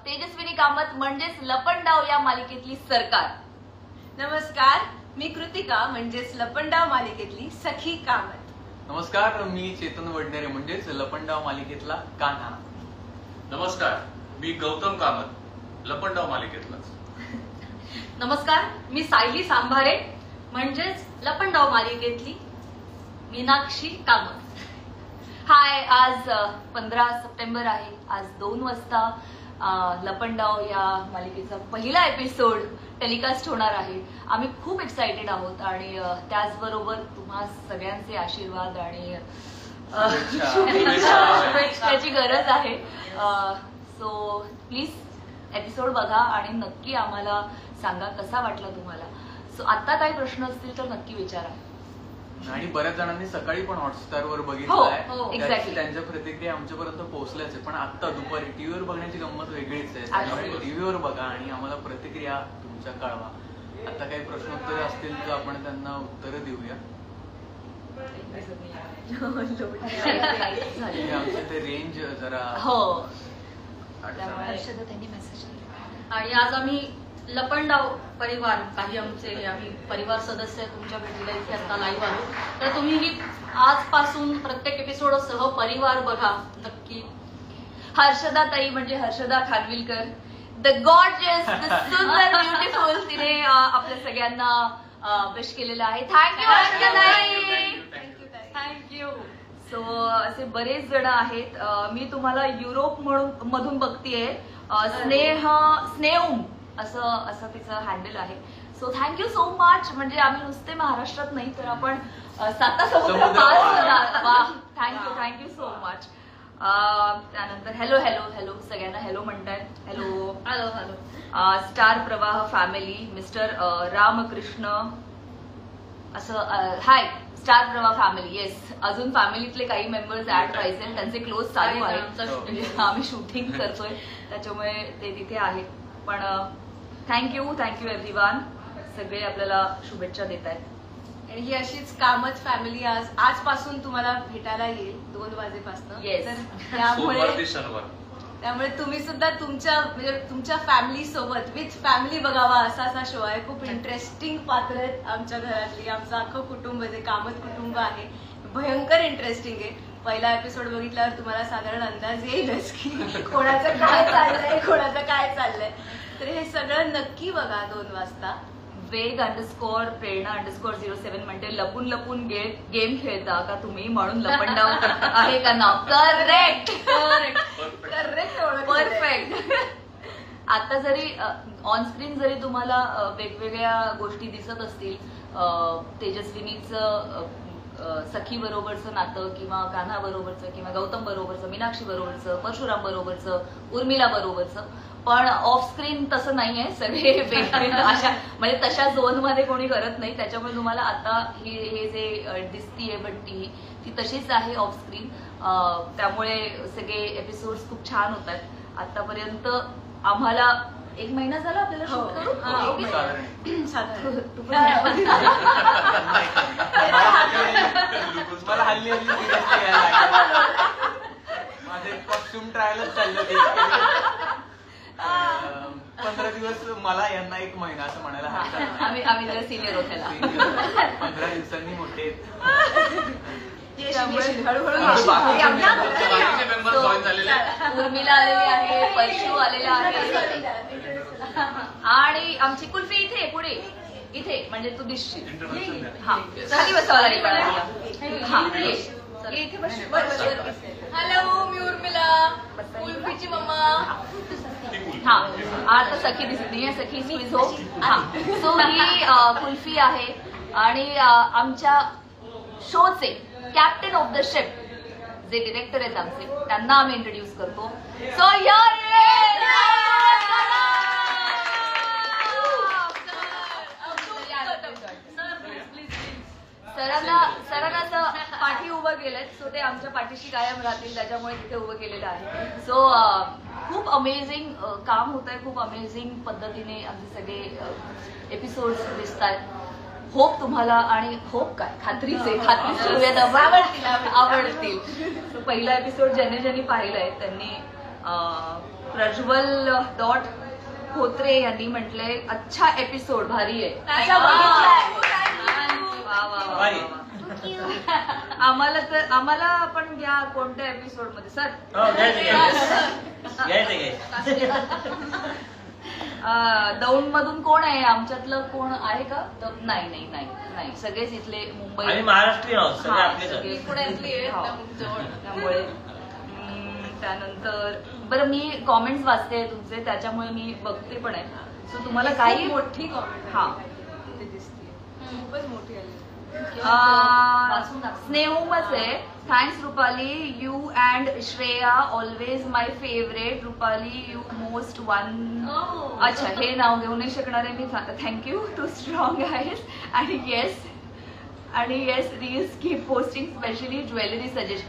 तेजस्विनी कामत म्हणजेच लपंडाव या मालिकेतली सरकार. नमस्कार, मी कृतिका म्हणजेच लपंडाव मालिकेतली सखी कामत. नमस्कार, मी चेतन वडनेरे म्हणजेच लपंडाव मालिकेतला कान्हा. नमस्कार, मी गौतम कामत, लपंडाव मालिकेतलाच. नमस्कार, मी सायली सांभारे म्हणजेच लपंडाव मालिकेतली मीनाक्षी कामत. हाय, आज 15 सप्टेंबर आहे. आज 2 वाजता लपंडाव या मालिकेचा पहिला एपिसोड टेलिकास्ट होणार आहे. आम्ही खूप एक्साइटेड आहोत आणि त्याचबरोबर तुम्हा सगळ्यांचे आशीर्वाद आणि शुभेच्छाची गरज आहे. सो प्लीज एपिसोड बघा आणि नक्की आम्हाला सांगा कसा वाटला तुम्हाला. सो आता काही प्रश्न असतील तर नक्की विचारा. आणि बऱ्याच जणांनी सकाळी पण हॉटस्टारवर हो, बघितलंय, exactly. त्यांच्या प्रतिक्रिया आमच्यापर्यंत पोहोचल्याच आहे. पण आता दुपारी टीव्हीवर बघण्याची गंमत वेगळीच आहे. त्यामुळे टीव्हीवर बघा आणि आम्हाला प्रतिक्रिया तुमच्या कळवा. आता काही प्रश्नोत्तरे असतील तर आपण त्यांना उत्तरं देऊया. आमचं ते रेंज जरा हो. आणि आज आम्ही लपंडाव परिवार, काही आम्ही परिवार सदस्य तुमच्या भेटीला इथे आता लाईव्ह आलो. तर तुम्हीही आजपासून प्रत्येक एपिसोड सह परिवार बघा नक्की. हर्षदा ताई म्हणजे Harshada Khanvilkar, the gorgeous, the सुंदर, ब्युटिफुल, तिने आपल्या सगळ्यांना विश केलेलं आहे. थँक्यू हर्षदा ताई. थँक्यू. सो असे बरेच जण आहेत. मी तुम्हाला युरोप मधून बघतीये. स्नेहम असं तिचं हँडल आहे. So thank you so much. म्हणजे आम्ही नुसते महाराष्ट्रात नाही तर आपण 7 समुद्र पार. Thank you so much. त्यानंतर हॅलो हॅलो हॅलो सगळ्यांना हॅलो म्हणतायत. Hello hello hello. स्टार प्रवाह फॅमिली, मिस्टर रामकृष्ण असं. हाय स्टार प्रवाह फॅमिली. येस, अजून फॅमिलीतले काही मेंबर्स ऍड व्हायचे, त्यांचे क्लोज चालू आहेत. म्हणजे आम्ही शूटिंग करतोय त्याच्यामुळे ते तिथे आहेत. पण थँक्यू एव्हरीवन. सगळे आपल्याला शुभेच्छा देत आहेत. आणि ही अशीच कामत फॅमिली आजपासून तुम्हाला भेटायला येईल 2 वाजेपासून. Yes. तर त्यामुळे तुम्ही सुद्धा तुमच्या फॅमिली सोबत विथ फॅमिली बघावा असा शो आहे. खूप इंटरेस्टिंग पात्र आहेत आमच्या घरातली. आमचं अख्खं कुटुंब जे कामत कुटुंब आहे भयंकर इंटरेस्टिंग आहे. पहिला एपिसोड बघितल्यावर तुम्हाला साधारण अंदाज येईलच की कोणाचं काय चाललंय. तर हे सगळं नक्की बघा 2 वाजता. वेग _ प्रेरणा _ 07 म्हणते लपून लपून गेम खेळता का तुम्ही म्हणून लपंडाव आहे का नाव. करेक्ट. परफेक्ट. आता जरी ऑन स्क्रीन जरी तुम्हाला वेगवेगळ्या गोष्टी दिसत असतील, तेजस्विनीचं सखी बरोबरचं नातं किंवा कान्हा बरोबरचं किंवा गौतम बरोबरचं, मीनाक्षी बरोबरचं, परशुराम बरोबरचं, उर्मिला बरोबरचं, पण ऑफ स्क्रीन तसं नाहीये. सगळे वेगवेगळ्या अशा म्हणजे तशा झोन मध्ये कोणी करत नाही. त्याच्यामुळे तुम्हाला आता हे जे दिसतीये बट्टी ती तशीच आहे ऑफ स्क्रीन. त्यामुळे सगळे एपिसोड्स खूप छान होतात. आतापर्यंत आम्हाला 1 महिना झाला आपल्याला शूट करून. मला हल्ली माझे कॉस्ट्युम ट्रायलच चाललं. 15 दिवस मला, यांना 1 महिना असं म्हणायला हरकत नाही. आम्ही जरा सिनियर होत त्याला. 15 दिवसांनी मोठे. उर्मिला आलेली आहे, परशू आलेला आहे आणि आमची कुल्फी इथे पुढे इथे म्हणजे तू दिसशील. हा खाली बसावं लागेल. हॅलो, मी उर्मिला, कुल्फीची मम्मा. हा आता सखी दिसते. सखी स्वीज हो. हा सो ही कुल्फी आहे आणि आमच्या शोचे कॅप्टन ऑफ द शिप जे डिरेक्टर आहेत आमचे, त्यांना आम्ही इंट्रोड्यूस करतो. सो सरांना असं पाठी उभं केलंय. सो ते आमच्या पाठीशी कायम राहतील त्याच्यामुळे तिथे उभं केलेलं आहे. सो खूप अमेझिंग काम होत आहे. खूप अमेझिंग पद्धतीने आमचे सगळे एपिसोड्स दिसत आहेत. होप तुम्हाला आणि होप काय खात्रीच आवडतील. पहिला एपिसोड ज्यांनी पाहिलाय त्यांनी प्रज्वल डॉट खोत्रे यांनी म्हटलंय अच्छा एपिसोड भारी आहे. अच्छा, बघितलाय. वा, वा, वा, वा, वा. आम्हाला पण घ्या कोणत्या एपिसोड मध्ये सर. दौंड मधून कोण आहे आमच्यातलं कोण आहे का? नाही नाही नाही नाही सगळेच इथले मुंबई महाराष्ट्रीयन आहोत सगळे आपले सगळे पुण्यातली आहेत, हो. त्यामुळे त्यामुळे त्यानंतर बरं मी कॉमेंट्स वाचते तुमचे त्याच्यामुळे मी बघते पण आहे. सो तुम्हाला काही मोठी कॉमेंट हा तिथे दिसते, खूपच मोठी आली. स्नेहमच आहे. Thanks Rupali, you and Shreya always my favourite. Rupali you most one. अच्छा हे नाव घेऊ नाही शकणार आहे मी. थँक्यू टू स्ट्रॉंग आयज. आणि yes reels keep posting specially jewellery suggest.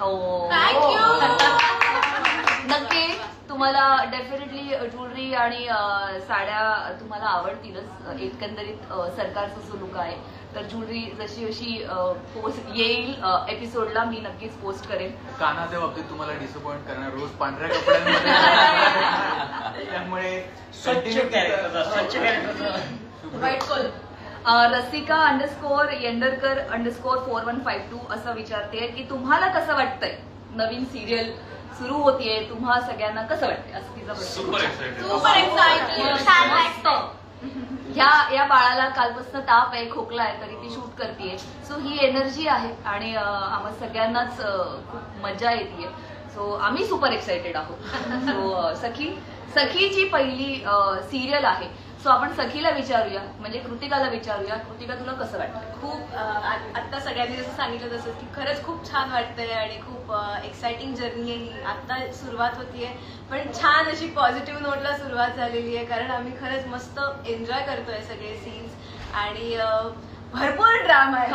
नक्की तुम्हाला डेफिनेटली ज्वेलरी आणि साड्या तुम्हाला आवडतीलच. एकंदरीत सरकारचा जो लुक आहे तर ज्वेलरी जशी जशी पोस्ट येईल एपिसोडला मी नक्कीच पोस्ट करेन. कानाच्या बाबतीत तुम्हाला डिसअपॉइंट करणार, रोज पांढऱ्या कपड्यांमध्ये त्यामुळे स्वच्छ character white collar. Rasika underscore Yendarkar underscore 4152 असं विचारते की तुम्हाला कसं वाटतंय नवीन सिरियल सुरू होतीये, तुम्हा सगळ्यांना कसं वाटतंय असं तिचा प्रश्न. Super excited. सुपर एक्साइटेड, छान वाटतं. या बाळाला कालपासून ताप आहे, खोकला आहे, तरी ती शूट करतेय. सो ही एनर्जी आहे आणि आम्हा सगळ्यांनाच खूप मजा येते. सो आम्ही सुपर एक्साइटेड आहोत. सो सखीची पहिली सिरियल आहे. सो आपण सखीला विचारूया, म्हणजे कृतिकाला विचारूया. कृतिका तुला कसं वाटतं? खूप आता सगळ्यांनी जसं सांगितलं तसं की खरंच खूप छान वाटतंय आणि खूप एक्साइटिंग जर्नी आहे ही. आता सुरुवात होतीये पण छान अशी पॉझिटिव्ह नोटला सुरुवात झालेली आहे, कारण आम्ही खरंच मस्त एन्जॉय करतोय सगळे सीन्स आणि भरपूर ड्रामा आहे.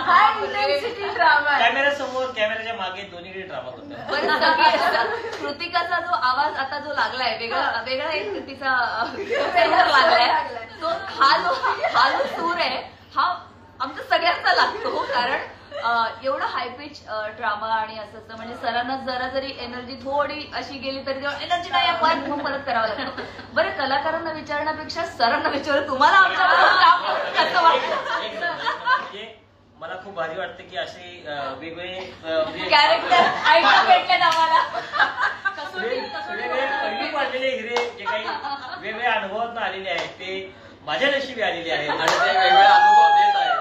हाय इंटेन्सिटी ड्रामा आहे. कॅमेरा समोर कॅमेऱ्याच्या मागे दोन्हीकडे ड्रामा करतो. बरं सगळी कृतिकाचा जो आवाज आता जो लागलाय वेगळा एक तिचा सेंटर लागलाय. तो हा जो सूर आहे हा आमचा सगळ्यांचा लागतो, कारण एवढं हाय पिच ड्रामा आणि असं म्हणजे सरांना जरा जरी एनर्जी थोडी अशी गेली तरी तेव्हा एनर्जी नाही आपण मग परत करावं लागतं. बरं कलाकारांना विचारण्यापेक्षा सरांना विचार तुम्हाला आमच्याबरोबर काम कसं वाटतं? म्हणजे मला खूप भारी वाटतं की असे वेगवेगळे कॅरेक्टर ऐका भेटलेत आम्हाला. वेगवेगळे पैलू पाडलेले हिरे जे काही वेगवेगळ्या अनुभवातून आलेले आहेत ते माझ्या नशिबी आलेले आहेत आणि ते वेगळे अनुभव देत आहेत.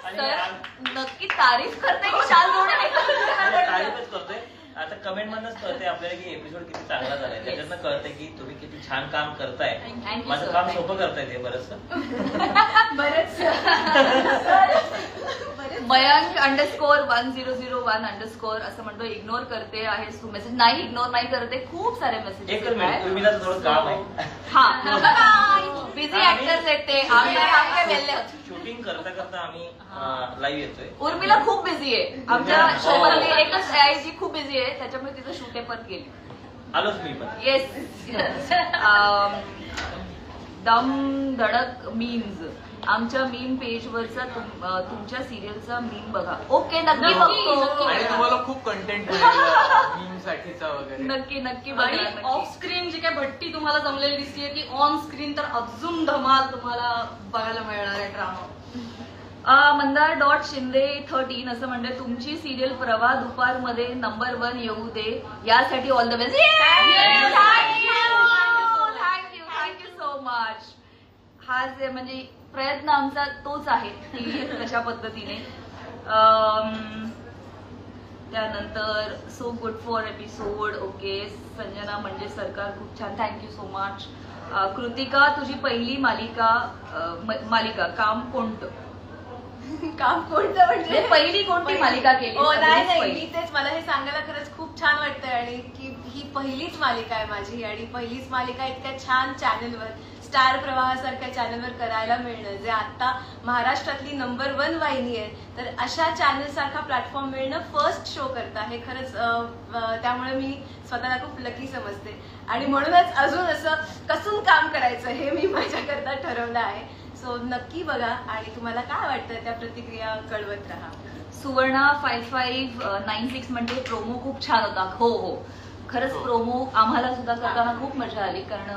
सर नक्की तारीफ करते की शाल जोडे तारीफच करतोय. आता कमेंट मधनच कळते आपल्याला की एपिसोड किती चांगला झालाय. त्याच्यातनं कळतंय की तुम्ही किती छान काम करताय. माझं काम सोपं करताय ते बरंच. मयंक अंडरस्कोर 1001 अंडरस्कोर असं म्हणतो इग्नोर करते आहेस तू मेसेज. नाही इग्नोर नाही करते, खूप सारे मेसेजेस. एकच मिनिट उर्मिलाचं थोडं काम आहे. हा बिझी ऍक्टर्स आहेत ते. आम्ही काय वेल्ले आहोत. शूटिंग करता करता आम्ही लाईव्ह येतोय. उर्मिला खूप बिझी आहे आमच्या शो मधली एकच आहे जी खूप बिझी आहे, त्याच्यामुळे तिचं शूट परत गेली. आलोच मी पण. येस. दम धडक मीम्स आमच्या मीम पेजवरचा तुमच्या सिरियलचा मीम बघा. ओके नक्की बघतो. आणि तुम्हाला खूप कंटेंट मीम साठीचा वगैरे नक्की नक्की आणि बघा. ऑफ स्क्रीन जी काय भट्टी तुम्हाला जमलेली दिसतीये ती ऑन स्क्रीन तर अजून धमाल तुम्हाला बघायला मिळणार आहे ड्रामा. मंदार डॉट शिंदे 13 असं म्हणते तुमची सिरियल प्रवाह दुपारमध्ये नंबर 1 येऊ दे यासाठी all the best. Thank you so much. हा जे म्हणजे प्रयत्न आमचा तोच आहे की तशा पद्धतीने. त्यानंतर so good for episode. Okay Sanjana म्हणजे सरकार खूप छान. Thank you so much. कृतिका तुझी पहिली मालिका काम कोणतं? काम कोणतं म्हणजे पहिली कोणती मालिका केली? हो नाही मी तेच मला हे सांगायला खरंच खूप छान वाटतंय आणि की ही पहिलीच मालिका आहे माझी आणि पहिलीच मालिका इतक्या छान चॅनलवर स्टार प्रवाहासारख्या चॅनलवर करायला मिळणं जे आता महाराष्ट्रातली नंबर 1 वाहिनी आहे, तर अशा चॅनल सारखा प्लॅटफॉर्म मिळणं फर्स्ट शो करता हे खरंच त्यामुळे मी स्वतःला खूप लकी समजते आणि म्हणूनच अजून असं कसून काम करायचं हे मी माझ्याकरता ठरवलं आहे. सो नक्की बघा आणि तुम्हाला काय वाटतं त्या प्रतिक्रिया कळवत राहा. सुवर्णा 5596 म्हणजे प्रोमो खूप छान होता. हो खरंच हो. प्रोमो आम्हाला सुद्धा करताना खूप मजा आली, कारण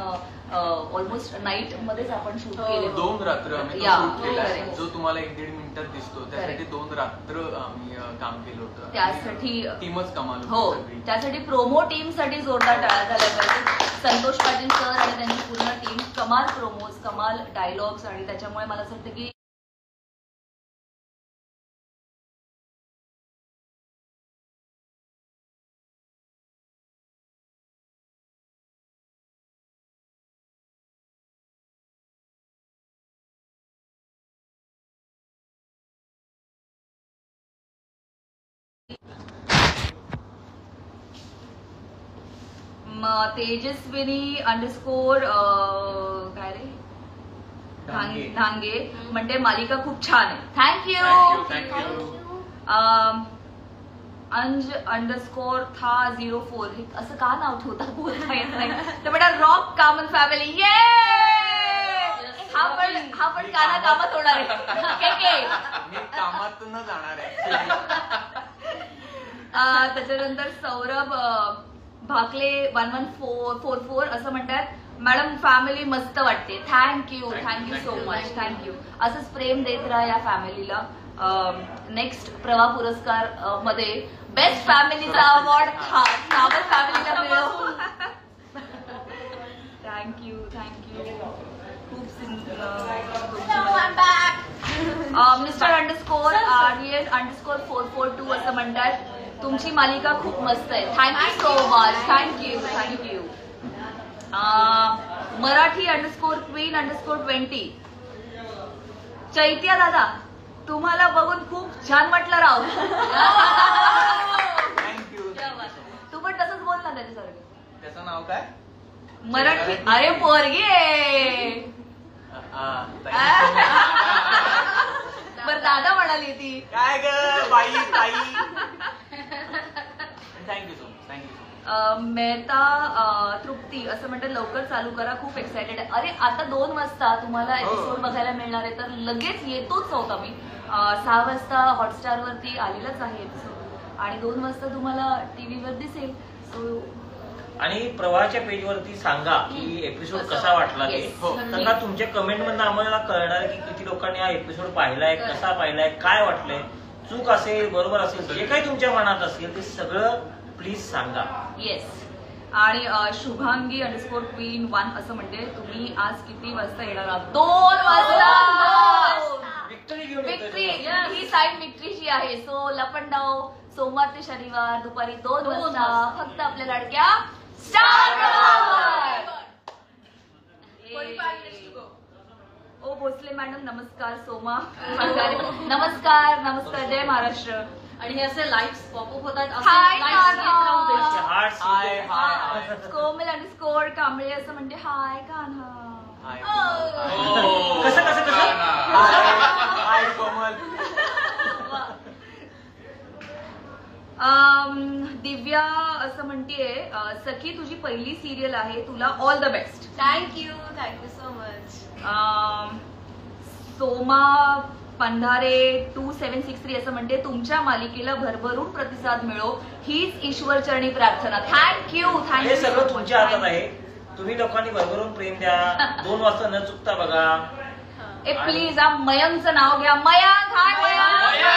ऑलमोस्ट नाईट मध्येच आपण शूट केले. 2 रात्र आम्ही या, शूट केला आहे. correct. जो तुम्हाला 1-1.5 मिनिटात दिसतो त्यासाठी Correct. 2 रात्र आम्ही काम केलं होतं. त्यासाठी टीमच कमाल हो, होती सगळी. त्यासाठी प्रोमो टीम साठी जोरदार टाळ्या झाल्या पाहिजे. संतोष पाटील सर आणि त्यांची पूर्ण टीम, कमाल प्रोमोज, कमाल डायलॉग्स, आणि त्याच्यामुळे मला असं वाटतं की तेजस्विनी अंडरस्कोर काय रे धांगे. धांगे म्हणते मालिका खूप छान आहे. थँक्यू. थँक्यू. अंज अंडरस्कोर था 04 हे असं का नाव ठेवतात बोलता येत नाही. तर बेटा रॉक कामन फॅमिली, ये हा पण काना कामात होणार आहे. मी कामात न जाणार आहे. त्याच्यानंतर सौरभ भाकले 1144 असं म्हणतात, मॅडम फॅमिली मस्त वाटते. Thank you so much. थँक्यू. असंच प्रेम देत राहा या फॅमिलीला. नेक्स्ट प्रवाह पुरस्कार मध्ये बेस्ट फॅमिलीचा अवॉर्ड कामत फॅमिलीला मिळव. थँक्यू खूप मिस्टर अंडरस्कोर आर्यन अंडरस्कोर 442 असं म्हणतात, तुमची मालिका खूप मस्त आहे. Thank you so much. Thank you. Marathi underscore queen underscore 20 chaitya दादा, तुम्हाला बघून खूप छान वाटलं राव. थँक्यू. तू पण तसंच बोल ना त्याच्यासारखं. त्याचं नाव काय? मराठी. अरे पोरगी आहे. बर दादा म्हणाली ती. काय ग बाई ताई. Thank you so much. Mehta Trupti असं म्हणतात, लवकर चालू करा, खूप एक्सायटेड आहे. अरे आता 2 वाजता तुम्हाला एपिसोड बघायला मिळणार आहे, तर लगेच येतोच आहोत आम्ही. 6 वाजता हॉटस्टार वरती आलेलाच आहे एपिसोड, आणि 2 वाजता तुम्हाला टीव्हीवर दिसेल. सो आणि प्रवाहाच्या पेजवरती सांगा की एपिसोड कसा वाटला ते. हो. तर तुमच्या कमेंट मधून आम्हाला कळणार की किती लोकांनी हा एपिसोड पाहिलाय, कसा पाहिलाय, काय वाटलंय, चूक असेल बरोबर असेल, जे काही तुमच्या मनात असेल ते सगळं प्लीज सांगा. येस. आणि शुभांगी अंडरस्कोर क्वीन 1 असं म्हणते, तुम्ही आज किती वाजता येणार आहात? 2 वाजता. विक्टरी घेऊन विक्ट्री येतोय. ही साईड विक्ट्रीची आहे. सो लपंडाव सोमवार ते शनिवार दुपारी 2 वाजता फक्त आपल्या लाडक्या स्टार प्रवाहावर. ओ भोसले मॅडम नमस्कार. सोमा नमस्कार. जय महाराष्ट्र. आणि हे असे लाईव्ह पॉपअप होतात, हाय असे likes येत राहू दे. कान्हा. हार्ट हाय. कोमल अंडरस्कोर कांबळे असं म्हणते, हाय कान्हा. हाय. कसं हाय कोमल. दिव्या असं म्हणतेय, सखी तुझी पहिली सिरियल आहे, तुला all the best. Thank you so much. Soma Pandhare 2763 असं म्हणते, तुमच्या मालिकेला भरभरून प्रतिसाद मिळो हीच ईश्वरचरणी प्रार्थना. थँक्यू. हे सगळं तुमच्या हातात आहे. तुम्ही लोकांनी भरभरून प्रेम द्या. 2 वाजता न चुकता बघा. ए प्लीज मयंकचं नाव घ्या. मयंक. हाय मयंक.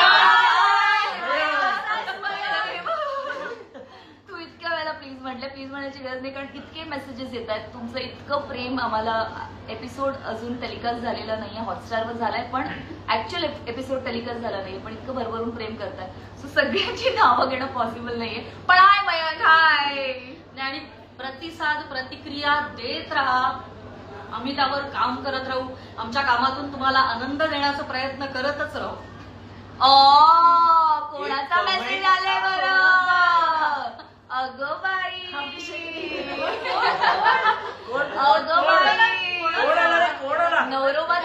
तू इतक्या वेळेला प्लीज म्हटलं. प्लीज म्हणायची गरज नाही, कारण इतके मेसेजेस येत आहेत. तुमचं इतकं प्रेम आम्हाला. एपिसोड अजून टेलिकास्ट झालेला नाहीये, हॉटस्टारवर झालाय, पण ऍक्च्युअल एपिसोड टेलिकास्ट झाला नाहीये, पण इतकं भरभरून प्रेम करताय. सो सगळ्यांची नावं घेणं पॉसिबल नाहीये, पण हाय मयंक. हाय. आणि प्रतिसाद प्रतिक्रिया देत राहा. आम्ही त्यावर काम करत राहू. आमच्या कामातून तुम्हाला आनंद देण्याचा प्रयत्न करतच राहू. कोणाचा मेसेज आलाय बरं? अगं बाई. नवरोबा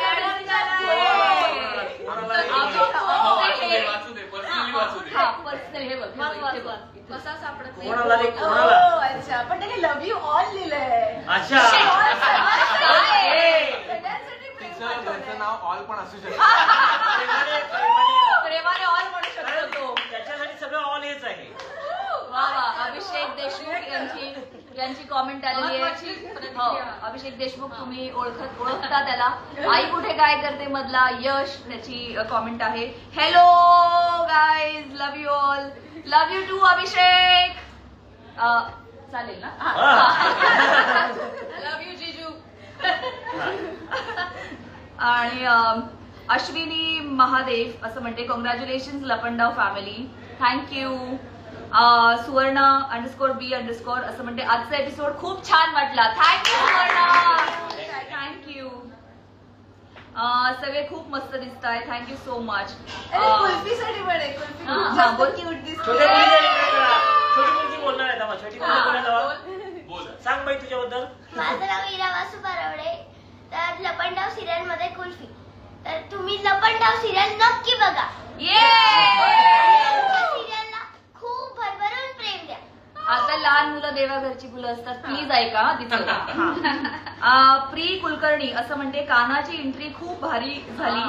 पर्सनल. हे बघ कसा सापडत नाही. कोणाला रे, Oh, कोणाला? अच्छा, पण त्याने लव्ह यू ऑल लिहिलंय. अच्छा. तिचं घरचं नाव ऑल पण असू शकतं. प्रेमाने ऑल म्हणू शकतो तो. त्याच्यासाठी सगळं ऑल हेच आहे. वा वा. अभिषेक देशमुख यांची कॉमेंट आलेली महत्त्वाची आहे. प्रतिक्रिया. हो, अभिषेक देशमुख तुम्ही ओळखता त्याला. आई कुठे काय करते मधला यश त्याची कॉमेंट आहे. Hello guys, love you all. Love you too Abhishek. चालेल ना? लव्ह यू जिजू. आणि अश्विनी महादेव असं म्हणते, congratulation Lapandav family, thank you. Suvarna _B_ असं म्हणते, आजचा एपिसोड खूप छान वाटला. थँक्यू सुवर्ण, थँक्यू. सगळे खूप मस्त दिसत आहे. Thank you so much. कुल्फीसाठी पण आहे. कुल्फी हा, खूप हा, जास्त बोल. क्यूट दिसते. छोट्या मुलगी बोलणार आहे. छोटी मुलगी बोलणार. बोल. सांग बाई तुझ्याबद्दल. माझं नाव इरा वासू बरवडे. तर लपंडाव सिरियल मध्ये कुल्फी. तर तुम्ही लपंडाव सिरियल नक्की बघा. सिरियलला खूप भरभरून प्रेम द्या. आता लहान मुलं देवाघरची फुलं असतात, प्लीज ऐका हा, दिसत. प्री कुलकर्णी असं म्हणते, कानाची एंट्री खूप भारी झाली.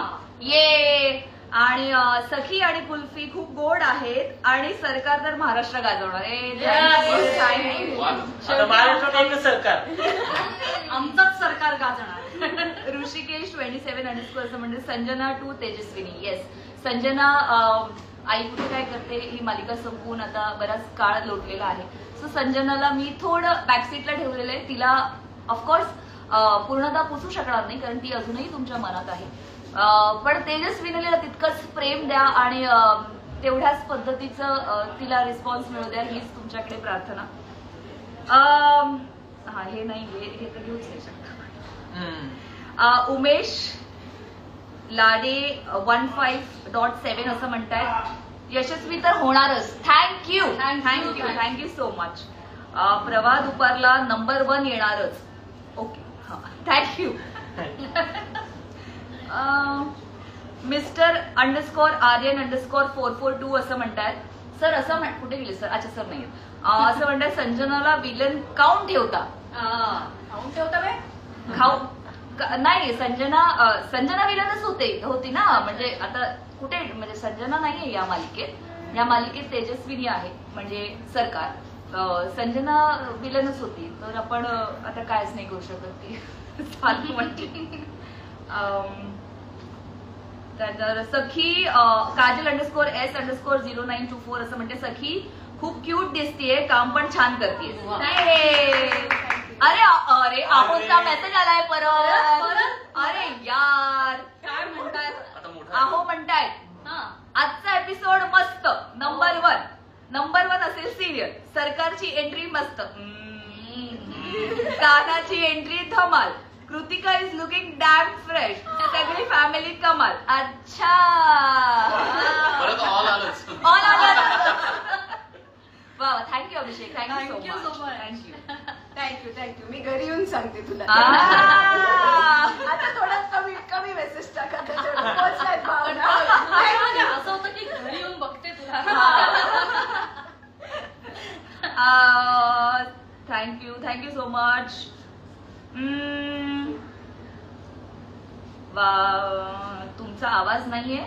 ये. आणि सखी आणि कुल्फी खूप गोड आहेत आणि सरकार तर महाराष्ट्र गाजवणार. थँक्यू. आता महाराष्ट्रात एकच सरकार. आमचंच सरकार गाजणार. ऋषिकेश 27_ असं म्हणजे, संजना टू तेजस्विनी. येस, संजना आई कुठे काय करते ही मालिका संपवून आता बराच काळ लोटलेला आहे. सो संजनाला मी थोडं बॅकसीटला ठेवलेलं आहे. तिला ऑफकोर्स पूर्णतः पुसू शकणार नाही कारण ती अजूनही तुमच्या मनात आहे. पण तेजस्विनीला तितकंच प्रेम द्या आणि तेवढ्याच पद्धतीचं तिला रिस्पॉन्स मिळू द्या, हीच तुमच्याकडे प्रार्थना. हा, हे नाही, हे तर घेऊच नाही शकता. उमेश लाडे 15.7 असं म्हणतायत, यशस्वी तर होणारच. Thank you thank you thank you so much. प्रवाह दुपारला नंबर 1 येणारच. Okay, thank you. मिस्टर _Aryan_442 असं म्हणतायत, सर असं कुठे गेले सर? अच्छा सर नाही. असं म्हणतात, संजनाला विलन काऊन ठेवता? खाऊन ठेवता बे? नाही, संजना विलनच होती ना. म्हणजे आता कुठे, म्हणजे संजना नाहीये या मालिकेत. या मालिकेत तेजस्विनी आहे म्हणजे सरकार. संजना विलनच होती, तर आपण आता कायच नाही करू शकत. ती चालू म्हणते. तर सखी काजल _S_0924 असं म्हणते, सखी खूप क्यूट दिसतीये, काम पण छान करतेय. अरे अरे आहोचा मेसेज आलाय परत. अरे यार, काय म्हणताय? आता मोठा आहो म्हणतायत, आजचा एपिसोड मस्त, नंबर वन असेल सिरियल. सरकारची एंट्री मस्त, कानाची एंट्री धमाल, Kritika is looking damn fresh, सगळी फॅमिली कमाल. अच्छा, परत ऑल आलंच. ऑल आलं. वा, thank you Abhishek, thank you Thank you so so much. much. Thank you. मी घरी येऊन सांगते तुला. आता थोडा कमी मेसेज टाका त्याच्यावर. पोहोचलाय भावना. असं होतं की घरी येऊन बघते तुला. Thank you so much. तुमचा आवाज नाहीये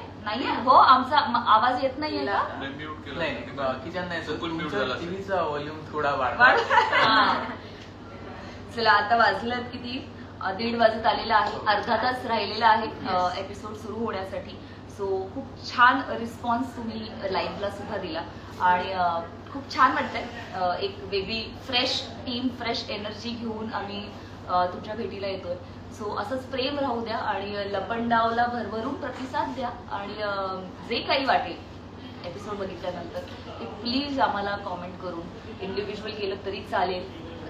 हो, आमचा आवाज येत नाहीये का? म्यूट केलं. नाही बाकीच्यांना चुकून म्यूट झाला. टीव्हीचा व्हॉल्यूम थोडा वाढवा. चला, आता वाजलं किती? 1:30 वाजत आलेला आहे. अर्धा तास राहिलेला आहे एपिसोड सुरू होण्यासाठी. सो खूप छान रिस्पॉन्स तुम्ही लाईव्हला सुद्धा दिला आणि खूप छान वाटतंय. एक वेगळी फ्रेश टीम, फ्रेश एनर्जी घेऊन आम्ही तुमच्या भेटीला येतोय. सो असंच प्रेम राहू द्या आणि लपंडावला भरभरून प्रतिसाद द्या आणि जे काही वाटेल एपिसोड बघितल्यानंतर ते प्लीज आम्हाला कॉमेंट करून इंडिव्हिज्युअल केलं तरी चालेल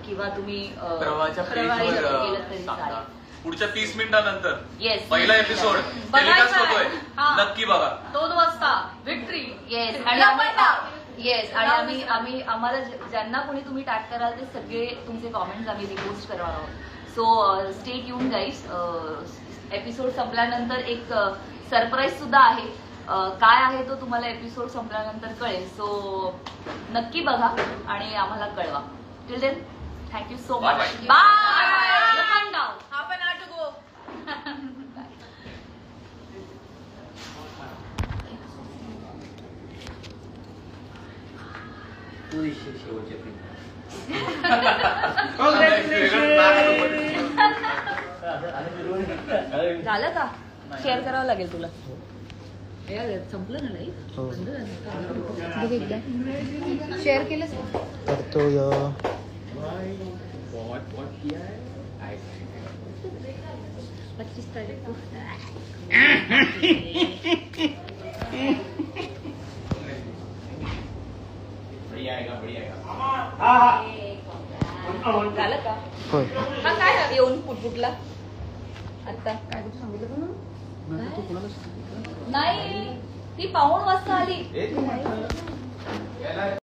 किंवा तुम्ही प्रवाहाच्या केलं पेजवर तरी सांगा. चालेल. पुढच्या 30 मिनिटानंतर येस, पहिला एपिसोड बघायचा टेलिकास्ट आहे. होतोय. हा. नक्की बघा. 2 वाजता विक्ट्री. येस. आणि आम्ही आम्हाला ज्यांना कोणी तुम्ही टॅग कराल ते सगळे तुमचे कॉमेंट्स आम्ही रिपोस्ट करणार आहोत. So stay tune guys. Episode संपल्यानंतर एक सरप्राईज सुद्धा आहे. काय आहे तो तुम्हाला एपिसोड संपल्यानंतर कळेल. सो नक्की बघा आणि आम्हाला कळवा. Till then, thank you so Bye much. bye. Bye. Lapandav. आपण टू गो. तू दिसशील शेवटच्या प्रिंट. झालं का शेअर करावं लागेल तुला संपलं ना लाईव्ह बघ एकदा शेअर केलंस करतोय. 25 तारीख झालं का होय. हा काय येऊन पुटपुटला आता काय सांगितलं नाही ती 5:15 वाजता आली